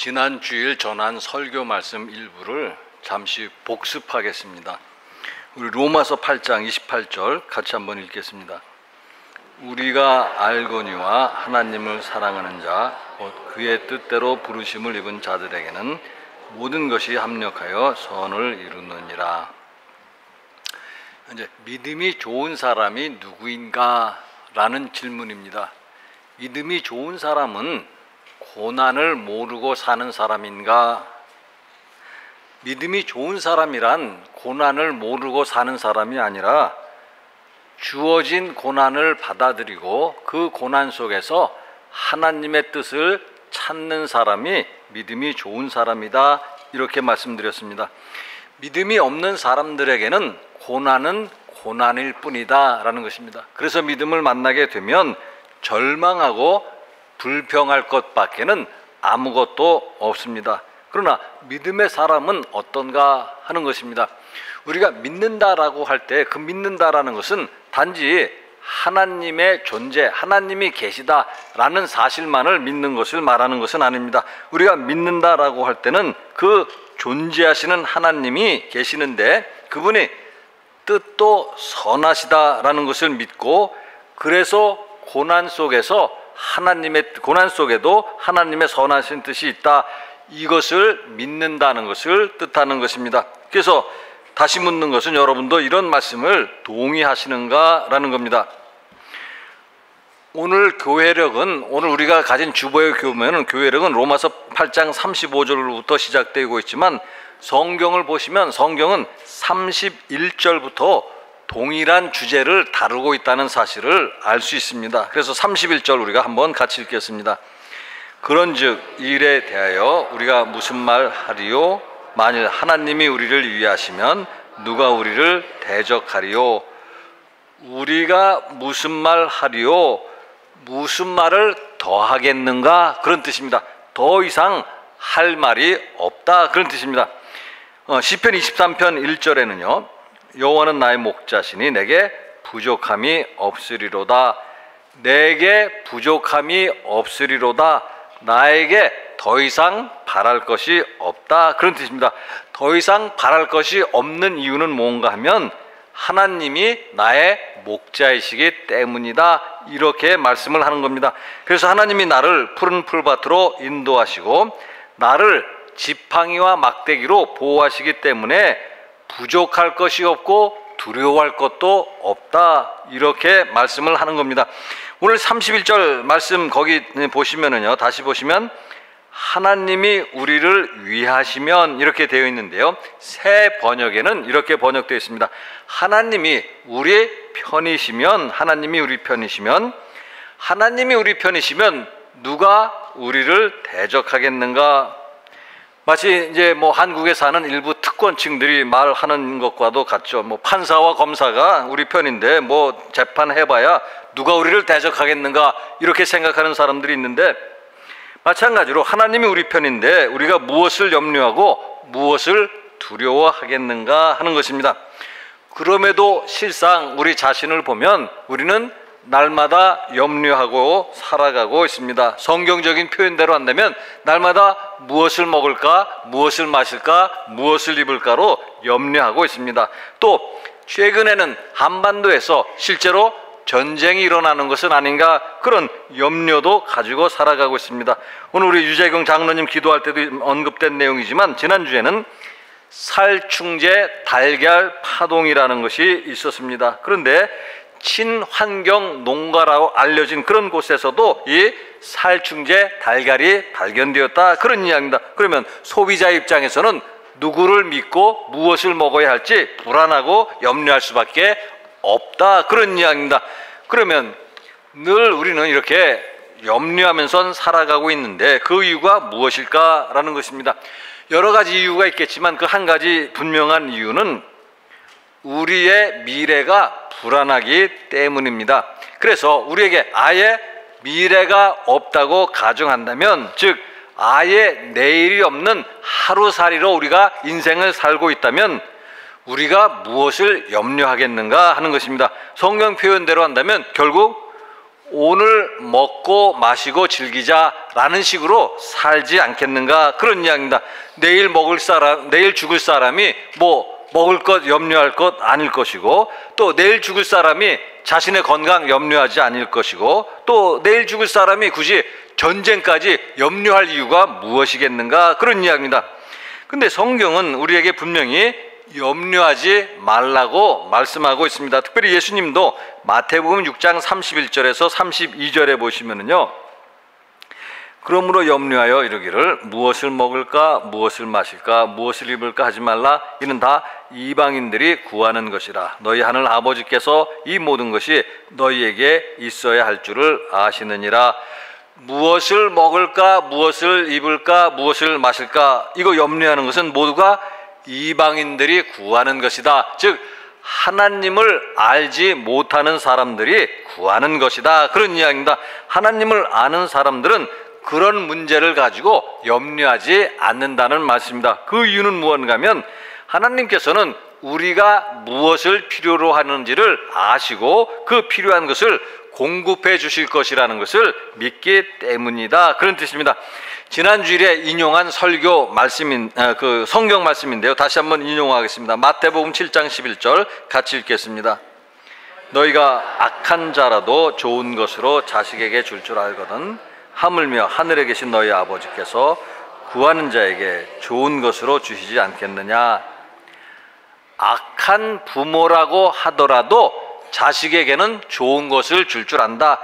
지난 주일 전한 설교 말씀 일부를 잠시 복습하겠습니다. 우리 로마서 8장 28절 같이 한번 읽겠습니다. 우리가 알거니와 하나님을 사랑하는 자, 곧 그의 뜻대로 부르심을 입은 자들에게는 모든 것이 합력하여 선을 이루느니라. 이제 믿음이 좋은 사람이 누구인가? 라는 질문입니다. 믿음이 좋은 사람은 고난을 모르고 사는 사람인가? 믿음이 좋은 사람이란 고난을 모르고 사는 사람이 아니라 주어진 고난을 받아들이고 그 고난 속에서 하나님의 뜻을 찾는 사람이 믿음이 좋은 사람이다, 이렇게 말씀드렸습니다. 믿음이 없는 사람들에게는 고난은 고난일 뿐이다 라는 것입니다. 그래서 믿음을 만나게 되면 절망하고 불평할 것밖에는 아무것도 없습니다. 그러나 믿음의 사람은 어떤가 하는 것입니다. 우리가 믿는다라고 할 때 그 믿는다라는 것은 단지 하나님의 존재, 하나님이 계시다라는 사실만을 믿는 것을 말하는 것은 아닙니다. 우리가 믿는다라고 할 때는 그 존재하시는 하나님이 계시는데 그분이 뜻도 선하시다라는 것을 믿고, 그래서 고난 속에도 하나님의 선하신 뜻이 있다, 이것을 믿는다는 것을 뜻하는 것입니다. 그래서 다시 묻는 것은 여러분도 이런 말씀을 동의하시는가 라는 겁니다. 오늘 우리가 가진 주보의 교회력은 로마서 8장 35절로부터 시작되고 있지만 성경을 보시면 성경은 31절부터 동일한 주제를 다루고 있다는 사실을 알 수 있습니다. 그래서 31절 우리가 한번 같이 읽겠습니다. 그런즉 이 일에 대하여 우리가 무슨 말 하리요? 만일 하나님이 우리를 위하시면 누가 우리를 대적하리요? 우리가 무슨 말 하리요? 무슨 말을 더 하겠는가? 그런 뜻입니다. 더 이상 할 말이 없다, 그런 뜻입니다. 시편 23편 1절에는요, 여호와는 나의 목자시니 내게 부족함이 없으리로다. 내게 부족함이 없으리로다. 나에게 더 이상 바랄 것이 없다, 그런 뜻입니다. 더 이상 바랄 것이 없는 이유는 뭔가 하면 하나님이 나의 목자이시기 때문이다, 이렇게 말씀을 하는 겁니다. 그래서 하나님이 나를 푸른 풀밭으로 인도하시고 나를 지팡이와 막대기로 보호하시기 때문에 부족할 것이 없고 두려워할 것도 없다, 이렇게 말씀을 하는 겁니다. 오늘 31절 말씀 거기 보시면은요, 다시 보시면 하나님이 우리를 위하시면 이렇게 되어 있는데요, 새 번역에는 이렇게 번역되어 있습니다. 하나님이 우리 편이시면 누가 우리를 대적하겠는가? 마치 이제 한국에 사는 일부 특권층들이 말하는 것과도 같죠. 판사와 검사가 우리 편인데 재판해봐야 누가 우리를 대적하겠는가, 이렇게 생각하는 사람들이 있는데, 마찬가지로 하나님이 우리 편인데 우리가 무엇을 염려하고 무엇을 두려워하겠는가 하는 것입니다. 그럼에도 실상 우리 자신을 보면 우리는 날마다 염려하고 살아가고 있습니다. 성경적인 표현대로 한다면 날마다 무엇을 먹을까, 무엇을 마실까, 무엇을 입을까로 염려하고 있습니다. 또 최근에는 한반도에서 실제로 전쟁이 일어나는 것은 아닌가, 그런 염려도 가지고 살아가고 있습니다. 오늘 우리 유재경 장로님 기도할 때도 언급된 내용이지만 지난주에는 살충제 달걀 파동이라는 것이 있었습니다. 그런데 친환경 농가라고 알려진 그런 곳에서도 이 살충제 달걀이 발견되었다, 그런 이야기입니다. 그러면 소비자 입장에서는 누구를 믿고 무엇을 먹어야 할지 불안하고 염려할 수밖에 없다, 그런 이야기입니다. 그러면 늘 우리는 이렇게 염려하면서 살아가고 있는데 그 이유가 무엇일까라는 것입니다. 여러 가지 이유가 있겠지만 그 한 가지 분명한 이유는 우리의 미래가 불안하기 때문입니다. 그래서 우리에게 아예 미래가 없다고 가정한다면, 즉 아예 내일이 없는 하루살이로 우리가 인생을 살고 있다면 우리가 무엇을 염려하겠는가 하는 것입니다. 성경 표현대로 한다면 결국 오늘 먹고 마시고 즐기자라는 식으로 살지 않겠는가, 그런 이야기입니다. 내일 죽을 사람이 뭐 먹을 것 염려할 것 아닐 것이고, 또 내일 죽을 사람이 자신의 건강 염려하지 않을 것이고, 또 내일 죽을 사람이 굳이 전쟁까지 염려할 이유가 무엇이겠는가, 그런 이야기입니다. 근데 성경은 우리에게 분명히 염려하지 말라고 말씀하고 있습니다. 특별히 예수님도 마태복음 6장 31절에서 32절에 보시면은요, 그러므로 염려하여 이르기를 무엇을 먹을까 무엇을 마실까 무엇을 입을까 하지 말라. 이는 다 이방인들이 구하는 것이라. 너희 하늘 아버지께서 이 모든 것이 너희에게 있어야 할 줄을 아시느니라. 무엇을 먹을까 무엇을 입을까 무엇을 마실까, 이거 염려하는 것은 모두가 이방인들이 구하는 것이다. 즉 하나님을 알지 못하는 사람들이 구하는 것이다, 그런 이야기입니다. 하나님을 아는 사람들은 그런 문제를 가지고 염려하지 않는다는 말씀입니다. 그 이유는 무엇인가 하면 하나님께서는 우리가 무엇을 필요로 하는지를 아시고 그 필요한 것을 공급해 주실 것이라는 것을 믿기 때문이다, 그런 뜻입니다. 지난 주일에 인용한 설교 말씀인 성경 말씀인데요, 다시 한번 인용하겠습니다. 마태복음 7장 11절 같이 읽겠습니다. 너희가 악한 자라도 좋은 것으로 자식에게 줄 줄 알거든 하물며 하늘에 계신 너희 아버지께서 구하는 자에게 좋은 것으로 주시지 않겠느냐. 악한 부모라고 하더라도 자식에게는 좋은 것을 줄 줄 안다.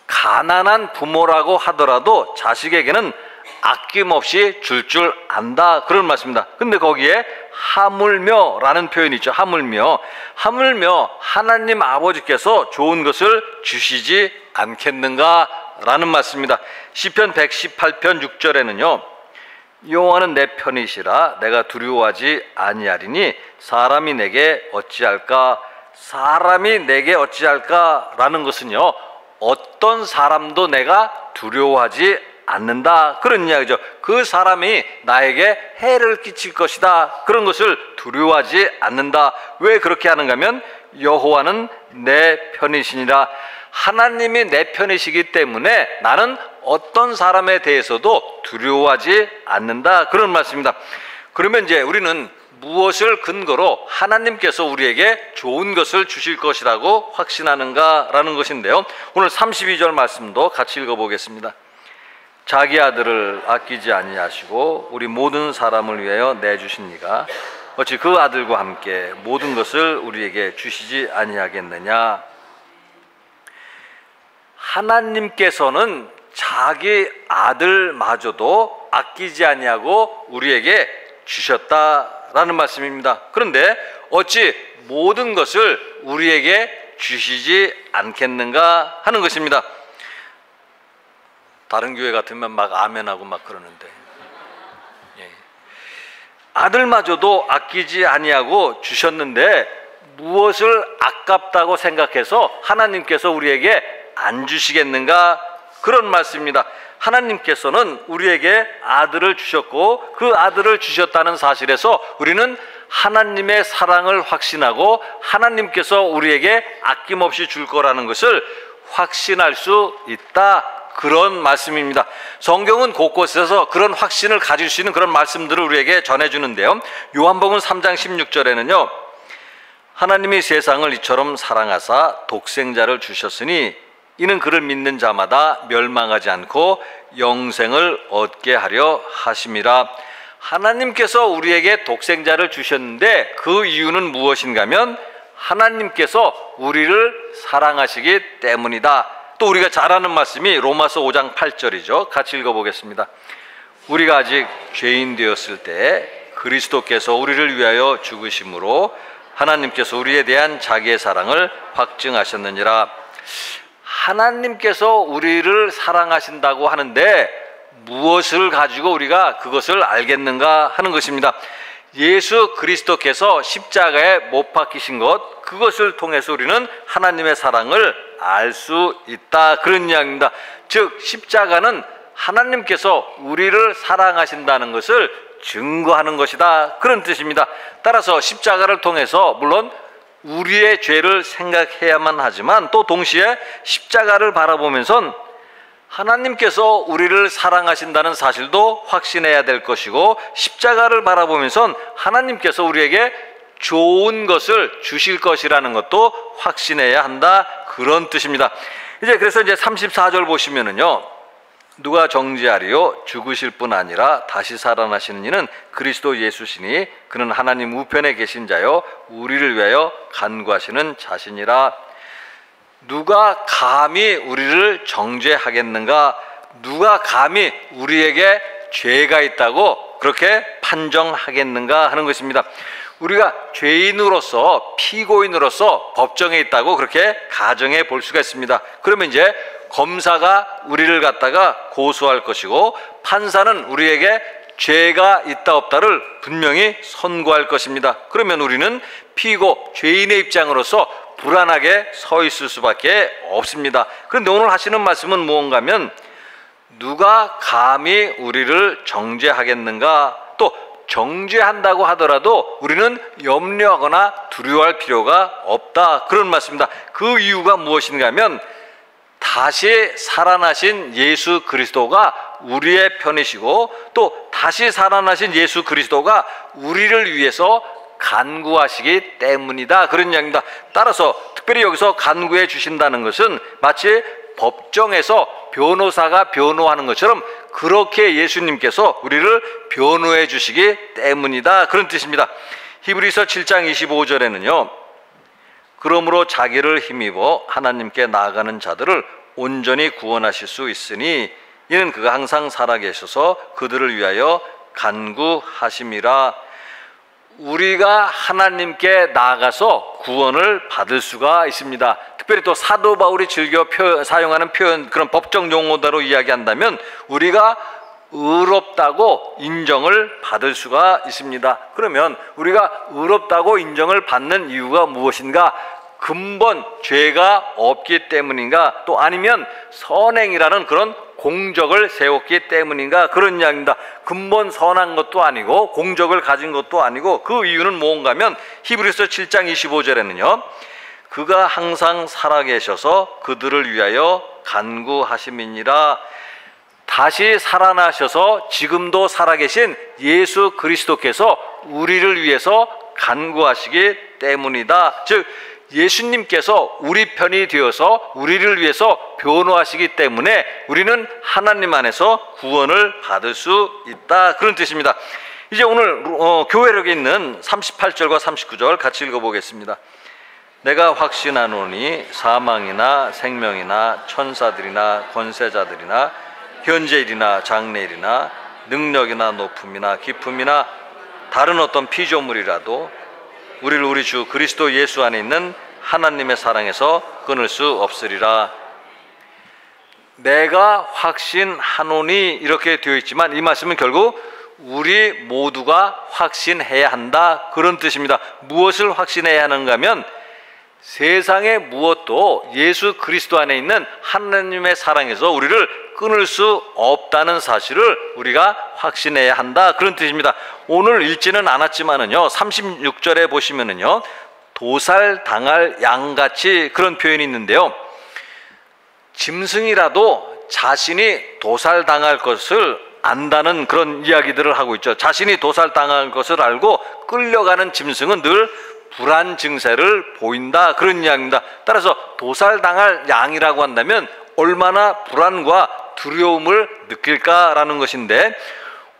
가난한 부모라고 하더라도 자식에게는 아낌없이 줄 줄 안다, 그런 말씀입니다. 근데 거기에 하물며라는 표현이 있죠. 하물며 하나님 아버지께서 좋은 것을 주시지 않겠는가 라는 말씀입니다. 시편 118편 6절에는요, 여호와는 내 편이시라 내가 두려워하지 아니하리니 사람이 내게 어찌할까. 사람이 내게 어찌할까 라는 것은요, 어떤 사람도 내가 두려워하지 않는다, 그런 이야기죠. 그 사람이 나에게 해를 끼칠 것이다, 그런 것을 두려워하지 않는다. 왜 그렇게 하는가 하면 여호와는 내 편이시니라. 하나님이 내 편이시기 때문에 나는 어떤 사람에 대해서도 두려워하지 않는다, 그런 말씀입니다. 그러면 이제 우리는 무엇을 근거로 하나님께서 우리에게 좋은 것을 주실 것이라고 확신하는가라는 것인데요, 오늘 32절 말씀도 같이 읽어보겠습니다. 자기 아들을 아끼지 아니하시고 우리 모든 사람을 위하여 내주신 이가 어찌 그 아들과 함께 모든 것을 우리에게 주시지 아니하겠느냐. 하나님께서는 자기 아들마저도 아끼지 아니하고 우리에게 주셨다라는 말씀입니다. 그런데 어찌 모든 것을 우리에게 주시지 않겠는가 하는 것입니다. 다른 교회 같으면 막 아멘하고 막 그러는데, 아들마저도 아끼지 아니하고 주셨는데 무엇을 아깝다고 생각해서 하나님께서 우리에게 안 주시겠는가, 그런 말씀입니다. 하나님께서는 우리에게 아들을 주셨고 그 아들을 주셨다는 사실에서 우리는 하나님의 사랑을 확신하고 하나님께서 우리에게 아낌없이 줄 거라는 것을 확신할 수 있다, 그런 말씀입니다. 성경은 곳곳에서 그런 확신을 가질 수 있는 그런 말씀들을 우리에게 전해주는데요, 요한복음 3장 16절에는요 하나님이 세상을 이처럼 사랑하사 독생자를 주셨으니 이는 그를 믿는 자마다 멸망하지 않고 영생을 얻게 하려 하심이라. 하나님께서 우리에게 독생자를 주셨는데 그 이유는 무엇인가 하면 하나님께서 우리를 사랑하시기 때문이다. 또 우리가 잘 아는 말씀이 로마서 5장 8절이죠. 같이 읽어보겠습니다. 우리가 아직 죄인 되었을 때 그리스도께서 우리를 위하여 죽으심으로 하나님께서 우리에 대한 자기의 사랑을 확증하셨느니라. 하나님께서 우리를 사랑하신다고 하는데 무엇을 가지고 우리가 그것을 알겠는가 하는 것입니다. 예수 그리스도께서 십자가에 못 박히신 것, 그것을 통해서 우리는 하나님의 사랑을 알 수 있다, 그런 이야기입니다. 즉 십자가는 하나님께서 우리를 사랑하신다는 것을 증거하는 것이다, 그런 뜻입니다. 따라서 십자가를 통해서 물론 우리의 죄를 생각해야만 하지만 또 동시에 십자가를 바라보면선 하나님께서 우리를 사랑하신다는 사실도 확신해야 될 것이고, 십자가를 바라보면선 하나님께서 우리에게 좋은 것을 주실 것이라는 것도 확신해야 한다, 그런 뜻입니다. 그래서 34절 보시면은요, 누가 정죄하리요? 죽으실 뿐 아니라 다시 살아나시는 이는 그리스도 예수시니 그는 하나님 우편에 계신 자요 우리를 위하여 간구하시는 자신이라. 누가 감히 우리를 정죄하겠는가? 누가 감히 우리에게 죄가 있다고 그렇게 판정하겠는가 하는 것입니다. 우리가 죄인으로서, 피고인으로서 법정에 있다고 그렇게 가정해 볼 수가 있습니다. 그러면 이제 검사가 우리를 갖다가 고소할 것이고, 판사는 우리에게 죄가 있다 없다를 분명히 선고할 것입니다. 그러면 우리는 피고 죄인의 입장으로서 불안하게 서 있을 수밖에 없습니다. 그런데 오늘 하시는 말씀은 무언가 하면, 누가 감히 우리를 정죄하겠는가? 또 정죄한다고 하더라도 우리는 염려하거나 두려워할 필요가 없다, 그런 말씀입니다. 그 이유가 무엇인가 하면, 다시 살아나신 예수 그리스도가 우리의 편이시고, 또 다시 살아나신 예수 그리스도가 우리를 위해서 간구하시기 때문이다, 그런 이야기입니다. 따라서 특별히 여기서 간구해 주신다는 것은 마치 법정에서 변호사가 변호하는 것처럼 그렇게 예수님께서 우리를 변호해 주시기 때문이다, 그런 뜻입니다. 히브리서 7장 25절에는요, 그러므로 자기를 힘입어 하나님께 나아가는 자들을 온전히 구원하실 수 있으니 이는 그가 항상 살아계셔서 그들을 위하여 간구하심이라. 우리가 하나님께 나아가서 구원을 받을 수가 있습니다. 특별히 또 사도 바울이 즐겨 사용하는 표현, 그런 법정 용어대로 이야기한다면 우리가 의롭다고 인정을 받을 수가 있습니다. 그러면 우리가 의롭다고 인정을 받는 이유가 무엇인가? 근본 죄가 없기 때문인가? 또 아니면 선행이라는 그런 공적을 세웠기 때문인가? 그런 이야기입니다. 근본 선한 것도 아니고 공적을 가진 것도 아니고, 그 이유는 뭔가 하면 히브리서 7장 25절에는요, 그가 항상 살아계셔서 그들을 위하여 간구하심이니라. 다시 살아나셔서 지금도 살아계신 예수 그리스도께서 우리를 위해서 간구하시기 때문이다. 즉 예수님께서 우리 편이 되어서 우리를 위해서 변호하시기 때문에 우리는 하나님 안에서 구원을 받을 수 있다, 그런 뜻입니다. 이제 오늘 교회력에 있는 38절과 39절 같이 읽어보겠습니다. 내가 확신하노니 사망이나 생명이나 천사들이나 권세자들이나 현재일이나 장래일이나 능력이나 높음이나 깊음이나 다른 어떤 피조물이라도 우리를 우리 주 그리스도 예수 안에 있는 하나님의 사랑에서 끊을 수 없으리라. 내가 확신하노니 이렇게 되어 있지만 이 말씀은 결국 우리 모두가 확신해야 한다, 그런 뜻입니다. 무엇을 확신해야 하는가 하면 세상의 무엇도 예수 그리스도 안에 있는 하나님의 사랑에서 우리를 끊을 수 없다는 사실을 우리가 확신해야 한다, 그런 뜻입니다. 오늘 읽지는 않았지만은요, 36절에 보시면은요, 도살당할 양같이 그런 표현이 있는데요, 짐승이라도 자신이 도살당할 것을 안다는 그런 이야기들을 하고 있죠. 자신이 도살당할 것을 알고 끌려가는 짐승은 늘 불안 증세를 보인다, 그런 이야기입니다. 따라서 도살당할 양이라고 한다면 얼마나 불안과 두려움을 느낄까라는 것인데,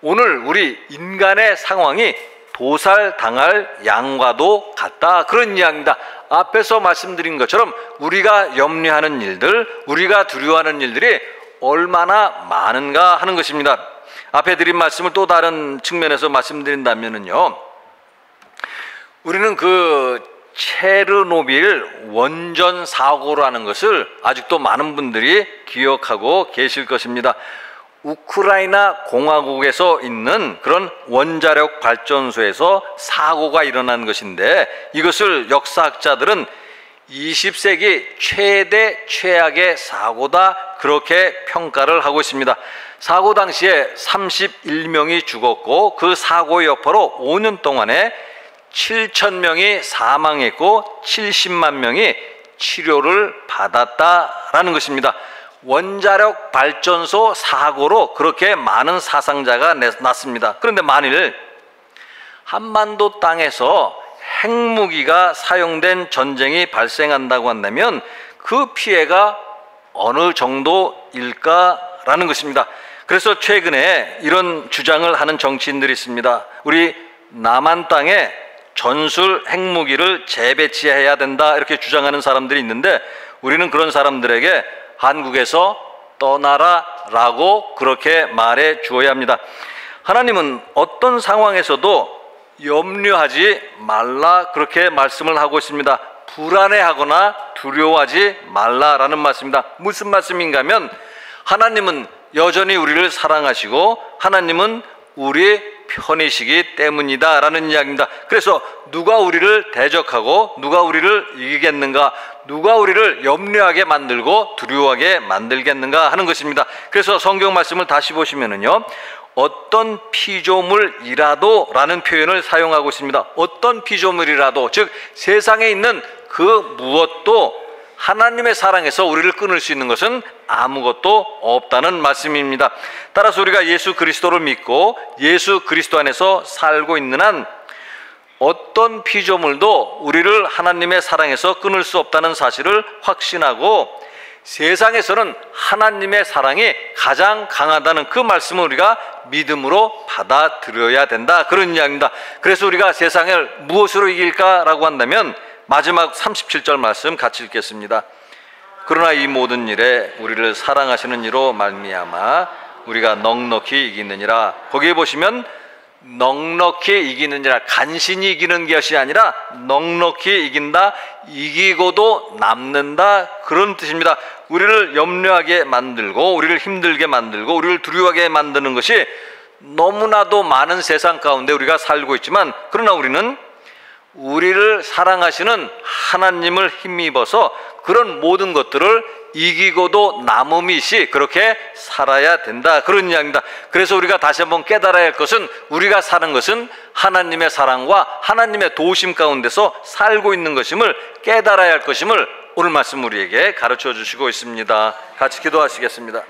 오늘 우리 인간의 상황이 도살당할 양과도 같다, 그런 이야기입니다. 앞에서 말씀드린 것처럼 우리가 염려하는 일들, 우리가 두려워하는 일들이 얼마나 많은가 하는 것입니다. 앞에 드린 말씀을 또 다른 측면에서 말씀드린다면은요, 우리는 그 체르노빌 원전 사고라는 것을 아직도 많은 분들이 기억하고 계실 것입니다. 우크라이나 공화국에서 있는 그런 원자력 발전소에서 사고가 일어난 것인데, 이것을 역사학자들은 20세기 최대 최악의 사고다, 그렇게 평가를 하고 있습니다. 사고 당시에 31명이 죽었고 그 사고의 여파로 5년 동안에 7천 명이 사망했고 70만 명이 치료를 받았다라는 것입니다. 원자력 발전소 사고로 그렇게 많은 사상자가 났습니다. 그런데 만일 한반도 땅에서 핵무기가 사용된 전쟁이 발생한다고 한다면 그 피해가 어느 정도일까라는 것입니다. 그래서 최근에 이런 주장을 하는 정치인들이 있습니다. 우리 남한 땅에 전술 핵무기를 재배치해야 된다 이렇게 주장하는 사람들이 있는데, 우리는 그런 사람들에게 한국에서 떠나라라고 그렇게 말해 주어야 합니다. 하나님은 어떤 상황에서도 염려하지 말라 그렇게 말씀을 하고 있습니다. 불안해하거나 두려워하지 말라라는 말씀입니다. 무슨 말씀인가 하면 하나님은 여전히 우리를 사랑하시고 하나님은 우리의 편이시기 때문이다 라는 이야기입니다. 그래서 누가 우리를 대적하고 누가 우리를 이기겠는가, 누가 우리를 염려하게 만들고 두려워하게 만들겠는가 하는 것입니다. 그래서 성경 말씀을 다시 보시면은요, 어떤 피조물이라도 라는 표현을 사용하고 있습니다. 어떤 피조물이라도, 즉 세상에 있는 그 무엇도 하나님의 사랑에서 우리를 끊을 수 있는 것은 아무것도 없다는 말씀입니다. 따라서 우리가 예수 그리스도를 믿고 예수 그리스도 안에서 살고 있는 한 어떤 피조물도 우리를 하나님의 사랑에서 끊을 수 없다는 사실을 확신하고, 세상에서는 하나님의 사랑이 가장 강하다는 그 말씀을 우리가 믿음으로 받아들여야 된다, 그런 이야기입니다. 그래서 우리가 세상을 무엇으로 이길까라고 한다면 마지막 37절 말씀 같이 읽겠습니다. 그러나 이 모든 일에 우리를 사랑하시는 이로 말미암아 우리가 넉넉히 이기느니라. 거기에 보시면 넉넉히 이기느니라, 간신히 이기는 것이 아니라 넉넉히 이긴다, 이기고도 남는다, 그런 뜻입니다. 우리를 염려하게 만들고 우리를 힘들게 만들고 우리를 두려워하게 만드는 것이 너무나도 많은 세상 가운데 우리가 살고 있지만, 그러나 우리는 우리를 사랑하시는 하나님을 힘입어서 그런 모든 것들을 이기고도 남음이시 그렇게 살아야 된다, 그런 이야기입니다. 그래서 우리가 다시 한번 깨달아야 할 것은, 우리가 사는 것은 하나님의 사랑과 하나님의 도우심 가운데서 살고 있는 것임을 깨달아야 할 것임을 오늘 말씀 우리에게 가르쳐 주시고 있습니다. 같이 기도하시겠습니다.